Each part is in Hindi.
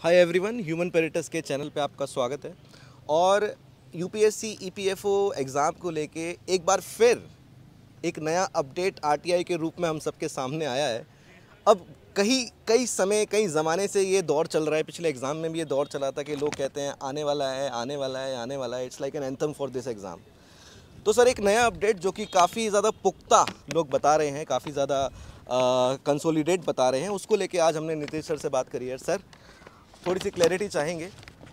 हाय एवरीवन, ह्यूमन पेरिटस के चैनल पे आपका स्वागत है। और यूपीएससी ईपीएफओ एग्ज़ाम को लेके एक बार फिर एक नया अपडेट आरटीआई के रूप में हम सबके सामने आया है। अब कई ज़माने से ये दौर चल रहा है। पिछले एग्ज़ाम में भी ये दौर चला था कि लोग कहते हैं आने वाला है, आने वाला है, आने वाला है। It's like an anthem for this exam. तो सर, एक नया अपडेट जो कि काफ़ी ज़्यादा पुख्ता लोग बता रहे हैं, काफ़ी ज़्यादा कंसोलिडेट बता रहे हैं, उसको लेके आज हमने नीतीश सर से बात करी है। सर, थोड़ी सी क्लैरिटी चाहेंगे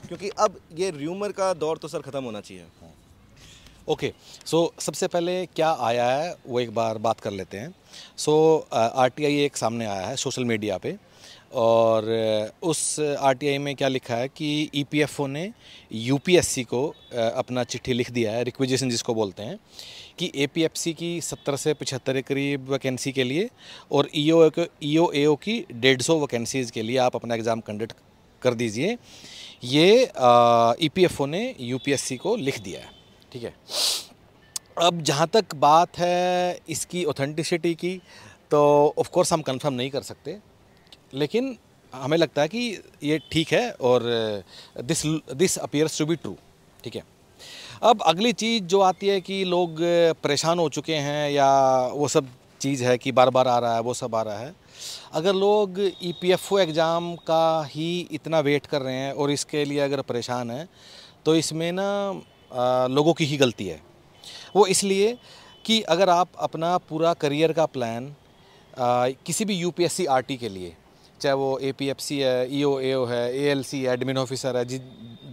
क्योंकि अब ये र्यूमर का दौर तो सर ख़त्म होना चाहिए। ओके, सो सबसे पहले क्या आया है वो एक बार बात कर लेते हैं। सो आरटीआई एक सामने आया है सोशल मीडिया पे, और उस आरटीआई में क्या लिखा है कि ईपीएफओ ने यूपीएससी को अपना चिट्ठी लिख दिया है, रिक्वेजिशन जिसको बोलते हैं, कि एपीएफसी की 70 से 75 के करीब वैकेंसी के लिए और ईओएओ की 150 वैकेंसीज़ के लिए आप अपना एग्ज़ाम कंडक्ट कर दीजिए। ये ईपीएफओ ने यूपीएससी को लिख दिया है। ठीक है, अब जहाँ तक बात है इसकी ऑथेंटिसिटी की, तो ऑफ कोर्स हम कंफर्म नहीं कर सकते, लेकिन हमें लगता है कि ये ठीक है और this appears to be true. ठीक है, अब अगली चीज़ जो आती है कि लोग परेशान हो चुके हैं या वो सब चीज़ है कि बार बार आ रहा है, वो सब आ रहा है। अगर लोग ईपीएफओ एग्ज़ाम का ही इतना वेट कर रहे हैं और इसके लिए अगर परेशान हैं, तो इसमें ना लोगों की ही गलती है। वो इसलिए कि अगर आप अपना पूरा करियर का प्लान किसी भी यूपीएससी आरटी के लिए, चाहे वो एपीएफसी है, ईओएओ है, एएलसी है, एडमिन ऑफिसर है, जी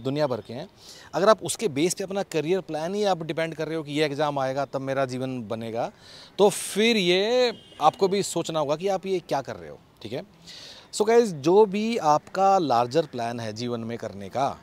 दुनिया भर के हैं, अगर आप उसके बेस पे अपना करियर प्लान ही आप डिपेंड कर रहे हो कि ये एग्ज़ाम आएगा तब मेरा जीवन बनेगा, तो फिर ये आपको भी सोचना होगा कि आप ये क्या कर रहे हो। ठीक है, सो गाइस, जो भी आपका लार्जर प्लान है जीवन में करने का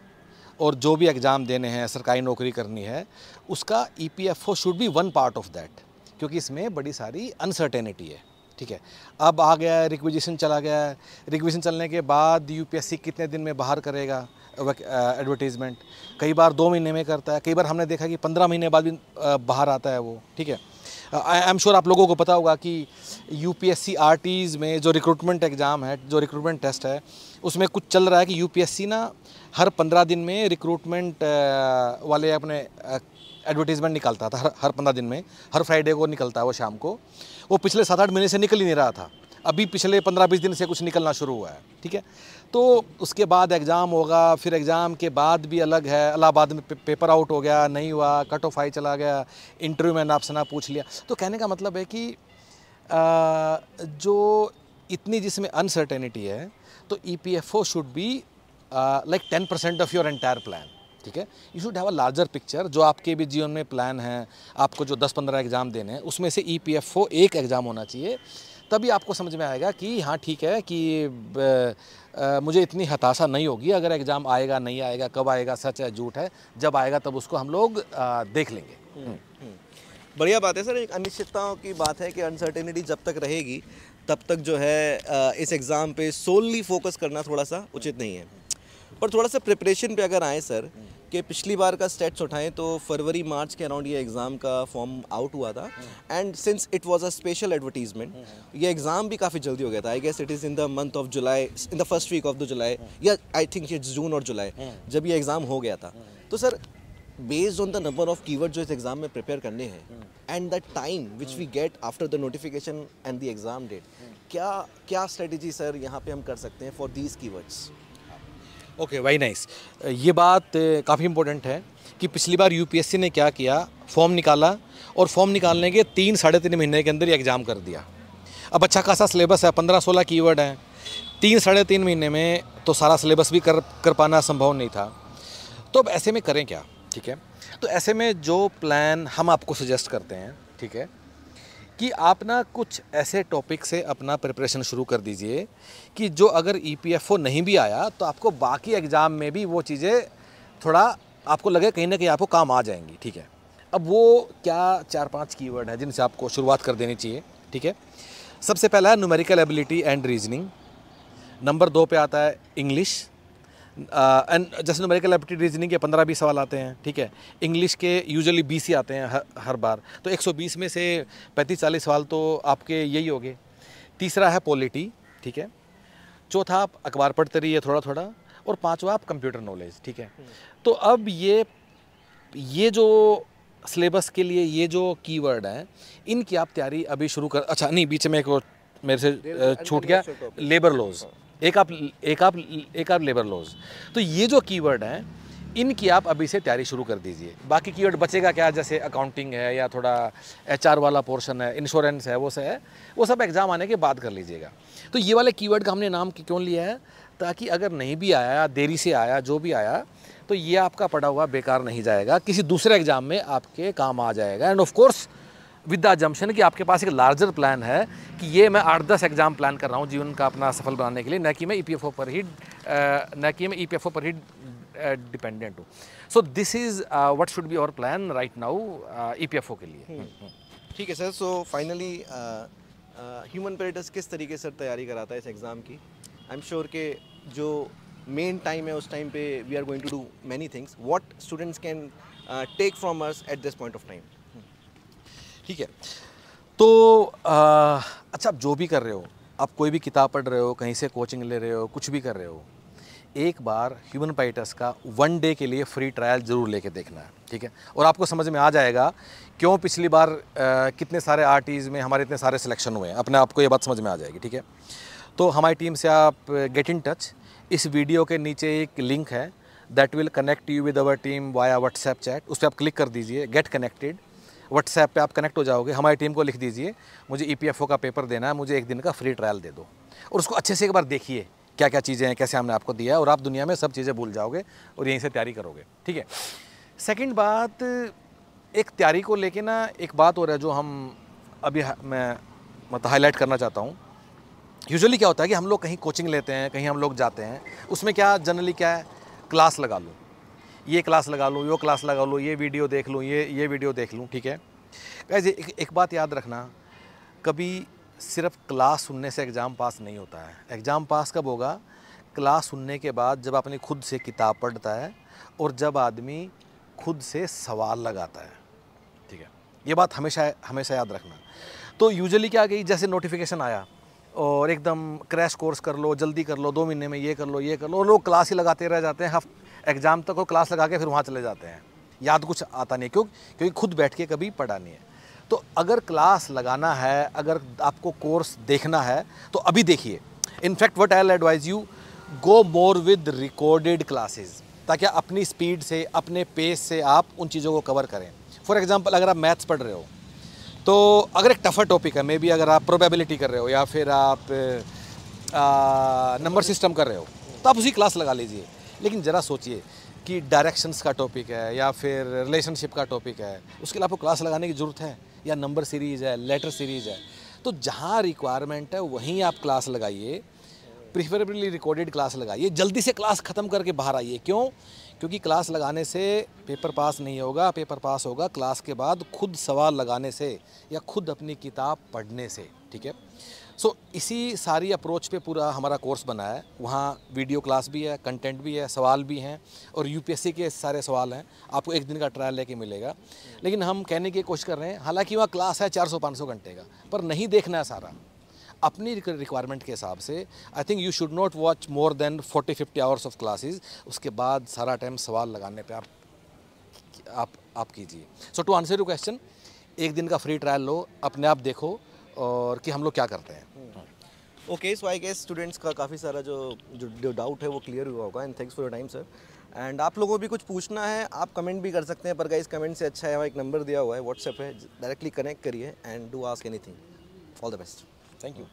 और जो भी एग्ज़ाम देने हैं, सरकारी नौकरी करनी है, उसका EPFO should be one part of that, क्योंकि इसमें बड़ी सारी अनसर्टेनिटी है। ठीक है, अब आ गया है रिक्वेजिशन, चला गया है, रिक्वेजिशन चलने के बाद यूपीएससी कितने दिन में बाहर करेगा एडवर्टीज़मेंट। कई बार 2 महीने में करता है, कई बार हमने देखा कि 15 महीने बाद भी बाहर आता है वो। ठीक है, आई एम श्योर आप लोगों को पता होगा कि यूपीएससी आरटीज़ में जो रिक्रूटमेंट एग्ज़ाम है, जो रिक्रूटमेंट टेस्ट है, उसमें कुछ चल रहा है कि यूपीएससी ना हर 15 दिन में रिक्रूटमेंट वाले अपने एडवर्टीज़मेंट निकालता था। हर 15 दिन में, हर फ्राइडे को निकलता है वो शाम को। वो पिछले 7-8 महीने से निकल ही नहीं रहा था, अभी पिछले 15-20 दिन से कुछ निकलना शुरू हुआ है। ठीक है, तो उसके बाद एग्ज़ाम होगा, फिर एग्ज़ाम के बाद भी अलग है, इलाहाबाद में पेपर आउट हो गया, नहीं हुआ, कट ऑफ हाई चला गया, इंटरव्यू में आपसे ना पूछ लिया। तो कहने का मतलब है कि जो इतनी जिसमें अनसर्टेनिटी है, तो EPFO should be like 10% of your entire plan. ठीक है, you should have a larger picture. जो आपके भी जीवन में प्लान है, आपको जो 10-15 एग्ज़ाम देने हैं, उसमें से ईपीएफओ एक एग्ज़ाम होना चाहिए। तभी आपको समझ में आएगा कि हाँ ठीक है कि मुझे इतनी हताशा नहीं होगी अगर एग्ज़ाम आएगा नहीं आएगा, कब आएगा, सच है झूठ है, जब आएगा तब उसको हम लोग देख लेंगे। बढ़िया बात है सर। एक अनिश्चितताओं की बात है कि अनसर्टेनिटी जब तक रहेगी तब तक जो है इस एग्ज़ाम पे सोलली फोकस करना थोड़ा सा उचित नहीं है। पर थोड़ा सा प्रिपरेशन पे अगर आए सर, कि पिछली बार का स्टेट्स उठाएं तो फरवरी मार्च के अराउंड ये एग्ज़ाम का फॉर्म आउट हुआ था। And since it was a special advertisement, ये एग्ज़ाम भी काफ़ी जल्दी हो गया था। I guess it is in the month of July, in the first week of the July, या आई थिंक इट्स जून और जुलाई जब ये एग्ज़ाम हो गया था। तो sir, based on the number of keyword जो इस एग्ज़ाम में प्रिपेयर करने हैं and the time which we get after the notification and the exam date, क्या स्ट्रेटजी सर यहाँ पे हम कर सकते हैं for these keywords? Okay, very nice. ये बात काफ़ी इम्पोर्टेंट है कि पिछली बार यूपीएससी ने क्या किया, फॉर्म निकाला और फॉर्म निकालने के 3-3.5 महीने के अंदर ही एग्ज़ाम कर दिया। अब अच्छा खासा सिलेबस है, 15-16 कीवर्ड हैं, 3-3.5 महीने में तो सारा सिलेबस भी कर पाना संभव नहीं था। तो अब ऐसे में करें क्या? ठीक है, तो ऐसे में जो प्लान हम आपको सजेस्ट करते हैं, ठीक है, कि आप ना कुछ ऐसे टॉपिक से अपना प्रिपरेशन शुरू कर दीजिए कि जो अगर ईपीएफओ नहीं भी आया तो आपको बाकी एग्ज़ाम में भी वो चीज़ें थोड़ा आपको लगे कहीं ना कहीं आपको काम आ जाएंगी। ठीक है, अब वो क्या 4-5 कीवर्ड है जिनसे आपको शुरुआत कर देनी चाहिए। ठीक है, सबसे पहला है numerical ability and reasoning. Number 2 पे आता है इंग्लिश एंड जैसे न्यूमेरिकल एबिलिटी रीजनिंग के 15-20 सवाल आते हैं। ठीक है, इंग्लिश के यूजुअली 20 ही आते हैं हर बार, तो 120 में से 35-40 सवाल तो आपके यही होंगे। तीसरा है पॉलिटी। ठीक है, चौथा आप अखबार पढ़ते रहिए थोड़ा थोड़ा, और पांचवा आप कंप्यूटर नॉलेज, ठीक है। तो अब ये जो सिलेबस के लिए ये जो कीवर्ड हैं, इनकी आप तैयारी अभी शुरू कर, अच्छा नहीं, बीच में एक और मेरे से छूट गया, लेबर लॉज, एक आप लेबर लॉज। तो ये जो कीवर्ड हैं इनकी आप अभी से तैयारी शुरू कर दीजिए। बाकी कीवर्ड बचेगा क्या, जैसे अकाउंटिंग है या थोड़ा HR वाला पोर्शन है, इंश्योरेंस है, वो सब एग्ज़ाम आने के बाद कर लीजिएगा। तो ये वाले कीवर्ड का हमने नाम क्यों लिया है, ताकि अगर नहीं भी आया, देरी से आया, जो भी आया, तो ये आपका पढ़ा हुआ बेकार नहीं जाएगा, किसी दूसरे एग्ज़ाम में आपके काम आ जाएगा। End of course with the assumption कि आपके पास एक लार्जर प्लान है कि ये मैं 8-10 एग्ज़ाम प्लान कर रहा हूँ जीवन का अपना सफल बनाने के लिए, न कि मैं EPFO पर ही डिपेंडेंट हूँ। So this is what should be our plan right now EPFO के लिए। ठीक है sir. So finally human paradise किस तरीके से तैयारी कराता है इस एग्ज़ाम की? आई एम श्योर कि जो मेन टाइम है उस टाइम पे we are going to do many things. What students can take from us at this point of time? ठीक है, तो अच्छा, आप जो भी कर रहे हो, आप कोई भी किताब पढ़ रहे हो, कहीं से कोचिंग ले रहे हो, कुछ भी कर रहे हो, एक बार ह्यूमन पैराडाइज का 1 डे के लिए फ्री ट्रायल ज़रूर लेके देखना है, ठीक है। और आपको समझ में आ जाएगा क्यों पिछली बार कितने सारे RTs में हमारे इतने सारे सिलेक्शन हुए हैं, अपने आप को ये बात समझ में आ जाएगी, ठीक है। तो हमारी टीम से आप गेट इन टच, इस वीडियो के नीचे एक लिंक है that will connect you with our team via WhatsApp chat, उस पर आप क्लिक कर दीजिए, गेट कनेक्टेड। व्हाट्सएप पे आप कनेक्ट हो जाओगे, हमारी टीम को लिख दीजिए मुझे EPFO का पेपर देना है, मुझे 1 दिन का फ्री ट्रायल दे दो, और उसको अच्छे से एक बार देखिए क्या क्या चीज़ें हैं, कैसे हमने आपको दिया है, और आप दुनिया में सब चीज़ें भूल जाओगे और यहीं से तैयारी करोगे, ठीक है। सेकंड बात, एक तैयारी को लेके ना एक बात हो रहा है जो हम अभी मैं मतलब हाईलाइट करना चाहता हूँ। यूजुअली क्या होता है कि हम लोग कहीं कोचिंग लेते हैं, कहीं हम लोग जाते हैं, उसमें क्या जनरली क्या है, क्लास लगा लूँ, ये क्लास लगा लूँ, वो क्लास लगा लूँ, ये वीडियो देख लूँ, ये वीडियो देख लूँ, ठीक है। गाइस एक बात याद रखना, कभी सिर्फ क्लास सुनने से एग्ज़ाम पास नहीं होता है। एग्ज़ाम पास कब होगा? क्लास सुनने के बाद जब अपनी खुद से किताब पढ़ता है और जब आदमी खुद से सवाल लगाता है, ठीक है। ये बात हमेशा याद रखना। तो यूजुअली क्या गई, जैसे नोटिफिकेशन आया और एकदम क्रैश कोर्स कर लो, जल्दी कर लो, 2 महीने में ये कर लो, और लोग क्लास ही लगाते रह जाते हैं, एग्ज़ाम तक वो क्लास लगा के फिर वहाँ चले जाते हैं, याद कुछ आता नहीं, क्योंकि खुद बैठ के कभी पढ़ा नहीं है। तो अगर क्लास लगाना है, अगर आपको कोर्स देखना है, तो अभी देखिए। In fact what I will advise you, go more with recorded classes, ताकि अपनी स्पीड से, अपने पेस से आप उन चीज़ों को कवर करें। फॉर एग्जांपल, अगर आप मैथ्स पढ़ रहे हो, तो अगर एक टफर टॉपिक है, मे बी अगर आप प्रोबेबिलिटी कर रहे हो या फिर आप नंबर सिस्टम कर रहे हो, तो आप उसी क्लास लगा लीजिए। लेकिन ज़रा सोचिए कि डायरेक्शंस का टॉपिक है या फिर रिलेशनशिप का टॉपिक है, उसके लिए आपको क्लास लगाने की ज़रूरत है, या नंबर सीरीज़ है, लेटर सीरीज़ है। तो जहाँ रिक्वायरमेंट है वहीं आप क्लास लगाइए, प्रीफरेबली रिकॉर्डेड क्लास लगाइए, जल्दी से क्लास ख़त्म करके बाहर आइए। क्यों? क्योंकि क्लास लगाने से पेपर पास नहीं होगा, पेपर पास होगा क्लास के बाद खुद सवाल लगाने से या खुद अपनी किताब पढ़ने से, ठीक है। सो इसी सारी अप्रोच पे पूरा हमारा कोर्स बना है। वहाँ वीडियो क्लास भी है, कंटेंट भी है, सवाल भी हैं, और UPSC के सारे सवाल हैं। आपको 1 दिन का ट्रायल लेके मिलेगा। लेकिन हम कहने की कोशिश कर रहे हैं, हालांकि वहाँ क्लास है 400-500 घंटे का, पर नहीं देखना है सारा, अपनी रिक्वायरमेंट के हिसाब से। I think you should not watch more than 40-50 hours of classes. उसके बाद सारा टाइम सवाल लगाने पे आप कीजिए। सो टू आंसर योर क्वेश्चन, 1 दिन का फ्री ट्रायल लो, अपने आप देखो और कि हम लोग क्या करते हैं। Okay, so I guess students का काफ़ी सारा जो डाउट है वो क्लियर हुआ होगा। And thanks for your time sir. And आप लोगों को भी कुछ पूछना है, आप कमेंट भी कर सकते हैं, पर गाइस कमेंट से अच्छा है वहाँ एक नंबर दिया हुआ है, व्हाट्सएप है, डायरेक्टली कनेक्ट करिए and do ask anything. All the best. Thank you.